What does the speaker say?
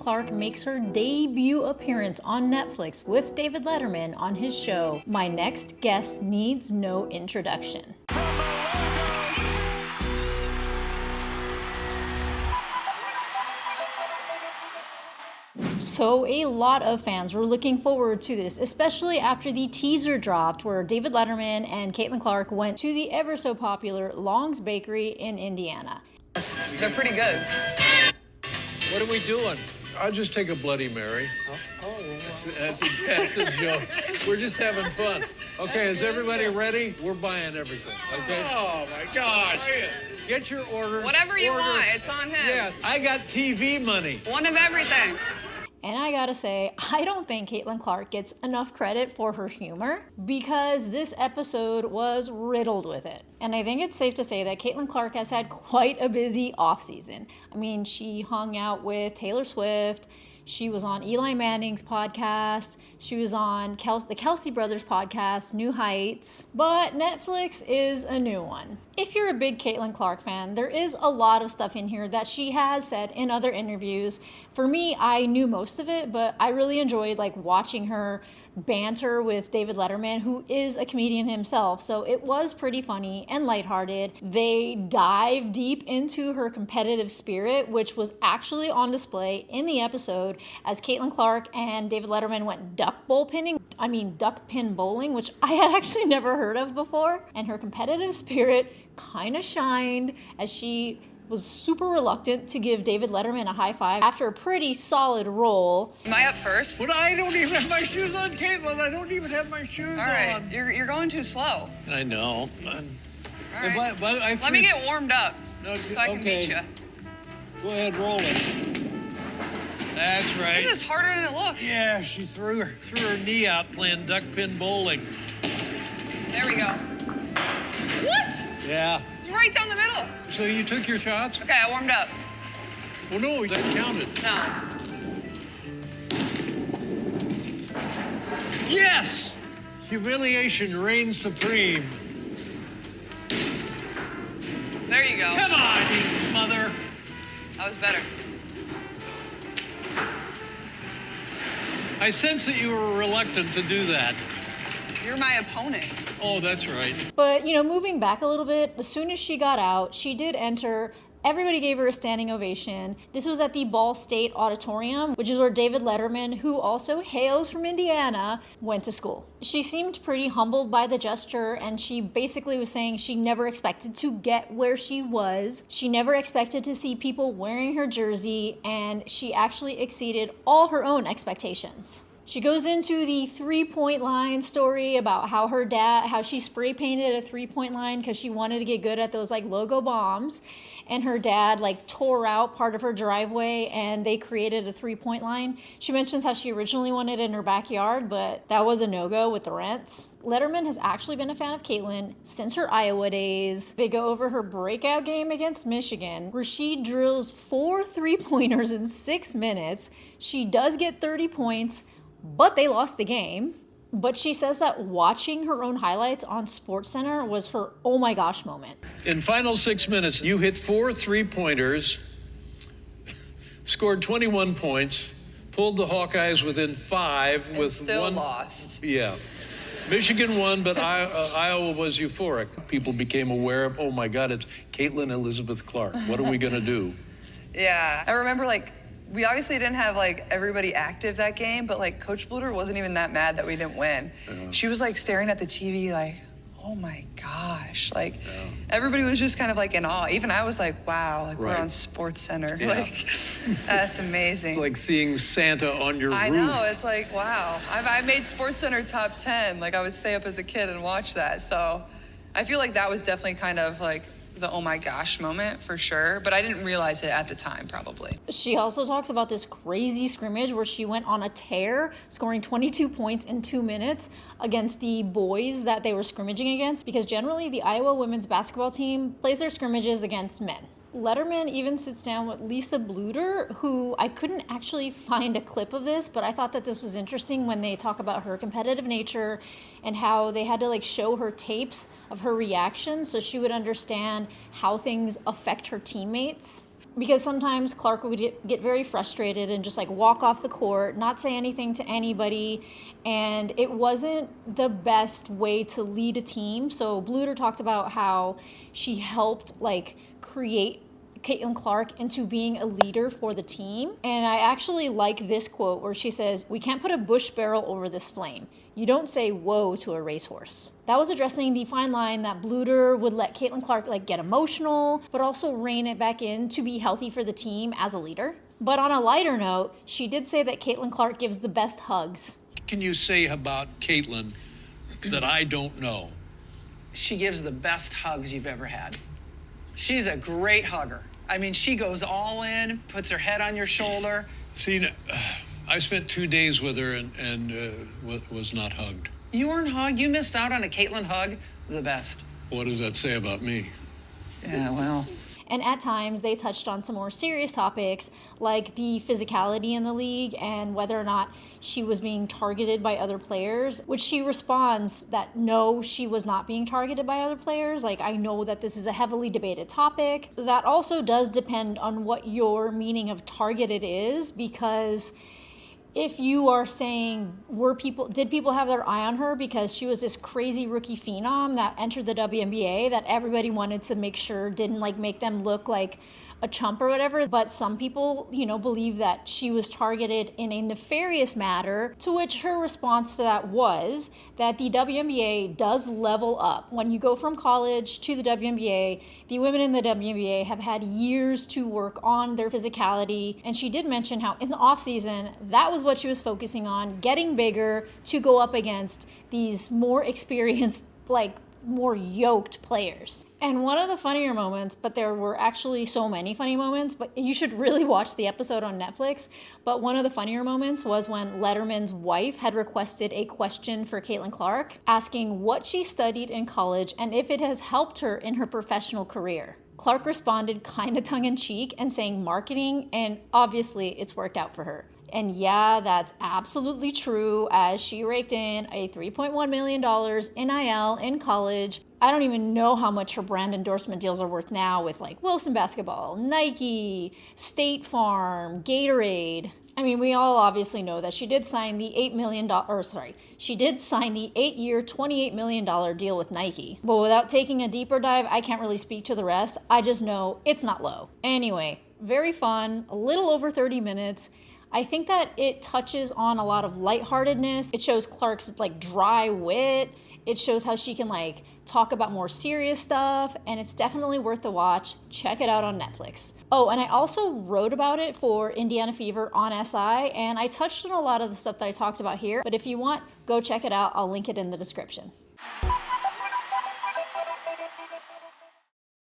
Clark makes her debut appearance on Netflix with David Letterman on his show, My Next Guest Needs No Introduction. So a lot of fans were looking forward to this, especially after the teaser dropped where David Letterman and Caitlin Clark went to the ever so popular Long's Bakery in Indiana. They're pretty good. What are we doing? I'll just take a Bloody Mary. That's a joke. We're just having fun. Okay, is everybody ready? We're buying everything, okay? Oh, my gosh. Get your order. Whatever you want, it's on him. Yeah, I got TV money. One of everything. And I gotta say, I don't think Caitlin Clark gets enough credit for her humor because this episode was riddled with it. And I think it's safe to say that Caitlin Clark has had quite a busy offseason. I mean, she hung out with Taylor Swift. She was on Eli Manning's podcast. She was on the Kelsey Brothers podcast, New Heights. But Netflix is a new one. If you're a big Caitlin Clark fan, there is a lot of stuff in here that she has said in other interviews. For me, I knew most of it, but I really enjoyed watching her banter with David Letterman, who is a comedian himself. So it was pretty funny and lighthearted. They dive deep into her competitive spirit, which was actually on display in the episode as Caitlin Clark and David Letterman went duck pin bowling, which I had actually never heard of before. And her competitive spirit kind of shined as she was super reluctant to give David Letterman a high five after a pretty solid roll. Am I up first? But I don't even have my shoes on, Caitlin. I don't even have my shoes All right, on. you're going too slow. I know. All right. Let me get warmed up so I can beat you. Go ahead, roll it. That's right. This is harder than it looks. Yeah, she threw her knee out playing duck pin bowling. There we go. What? Yeah. It's right down the middle. So you took your shots? Okay, I warmed up. Well, no, that counted. No. Yes! Humiliation reigns supreme. There you go. Come on, you mother. That was better. I sense that you were reluctant to do that. You're my opponent. Oh, that's right. But, moving back a little bit, as soon as she got out, she did enter. Everybody gave her a standing ovation. This was at the Ball State Auditorium, which is where David Letterman, who also hails from Indiana, went to school. She seemed pretty humbled by the gesture, and she basically was saying she never expected to get where she was. She never expected to see people wearing her jersey, and she actually exceeded all her own expectations. She goes into the three-point line story about how she spray painted a three-point line because she wanted to get good at those logo bombs. And her dad tore out part of her driveway and they created a three-point line. She mentions how she originally wanted it in her backyard, but that was a no-go with the rents. Letterman has actually been a fan of Caitlin since her Iowa days. They go over her breakout game against Michigan, where she drills 4 three-pointers in 6 minutes. She does get 30 points, but they lost the game. But she says that watching her own highlights on SportsCenter was her oh my gosh moment. In final 6 minutes, you hit 4 three-pointers, scored 21 points, pulled the Hawkeyes within 5 And with still one. lost. Yeah. Michigan won, but Iowa was euphoric. People became aware of, oh my God, it's Caitlin Elizabeth Clark. What are we going to do? Yeah. I remember we obviously didn't have everybody active that game, but Coach Bluter wasn't even that mad that we didn't win. Yeah. She was staring at the TV oh my gosh. Everybody was just kind of in awe. Even I was wow, right. We're on SportsCenter. Yeah. That's amazing. It's like seeing Santa on your roof. I know, it's wow. I made SportsCenter top 10. I would stay up as a kid and watch that. So I feel that was definitely kind of the oh my gosh moment for sure, but I didn't realize it at the time probably. She also talks about this crazy scrimmage where she went on a tear, scoring 22 points in 2 minutes against the boys that they were scrimmaging against, because generally the Iowa women's basketball team plays their scrimmages against men. Letterman even sits down with Lisa Bluter, who I couldn't actually find a clip of this, but I thought that this was interesting when they talk about her competitive nature and how they had to show her tapes of her reactions so she would understand how things affect her teammates. because sometimes Clark would get very frustrated and just like walk off the court, not say anything to anybody, and it wasn't the best way to lead a team. So Bluter talked about how she helped like create Caitlin Clark into being a leader for the team. And I actually like this quote where she says, "We can't put a bush barrel over this flame. You don't say whoa to a racehorse." That was addressing the fine line that Bluter would let Caitlin Clark like get emotional, but also rein it back in to be healthy for the team as a leader. But on a lighter note, she did say that Caitlin Clark gives the best hugs. Can you say about Caitlin that I don't know? She gives the best hugs you've ever had. She's a great hugger. I mean, she goes all in, puts her head on your shoulder. See, I spent 2 days with her and was not hugged. You weren't hugged. You missed out on a Caitlin hug. The best. What does that say about me? Yeah, well. And at times they touched on some more serious topics like the physicality in the league and whether or not she was being targeted by other players, which she responds that no, she was not being targeted by other players. Like, I know that this is a heavily debated topic. That also does depend on what your meaning of targeted is, because if you are saying, did people have their eye on her because she was this crazy rookie phenom that entered the WNBA that everybody wanted to make sure didn't like make them look like a chump or whatever, but some people, believe that she was targeted in a nefarious manner, to which her response to that was that the WNBA does level up. When you go from college to the WNBA, the women in the WNBA have had years to work on their physicality, and she did mention how in the offseason, that was what she was focusing on, getting bigger to go up against these more experienced, more yoked players. And one of the funnier moments, but there were actually so many funny moments, but you should really watch the episode on Netflix. But one of the funnier moments was when Letterman's wife had requested a question for Caitlin Clark, asking what she studied in college and if it has helped her in her professional career. Clark responded kind of tongue-in-cheek and saying marketing, and obviously it's worked out for her. And yeah, that's absolutely true, as she raked in a $3.1 million NIL in college. I don't even know how much her brand endorsement deals are worth now with like Wilson Basketball, Nike, State Farm, Gatorade. I mean, we all obviously know that she did sign the $8 million, she did sign the 8-year, $28 million deal with Nike. But without taking a deeper dive, I can't really speak to the rest. I just know it's not low. Anyway, very fun, a little over 30 minutes. I think that it touches on a lot of lightheartedness. It shows Clark's dry wit. It shows how she can talk about more serious stuff, and it's definitely worth the watch. Check it out on Netflix. Oh, and I also wrote about it for Indiana Fever on SI, and I touched on a lot of the stuff that I talked about here, but if you want, go check it out. I'll link it in the description.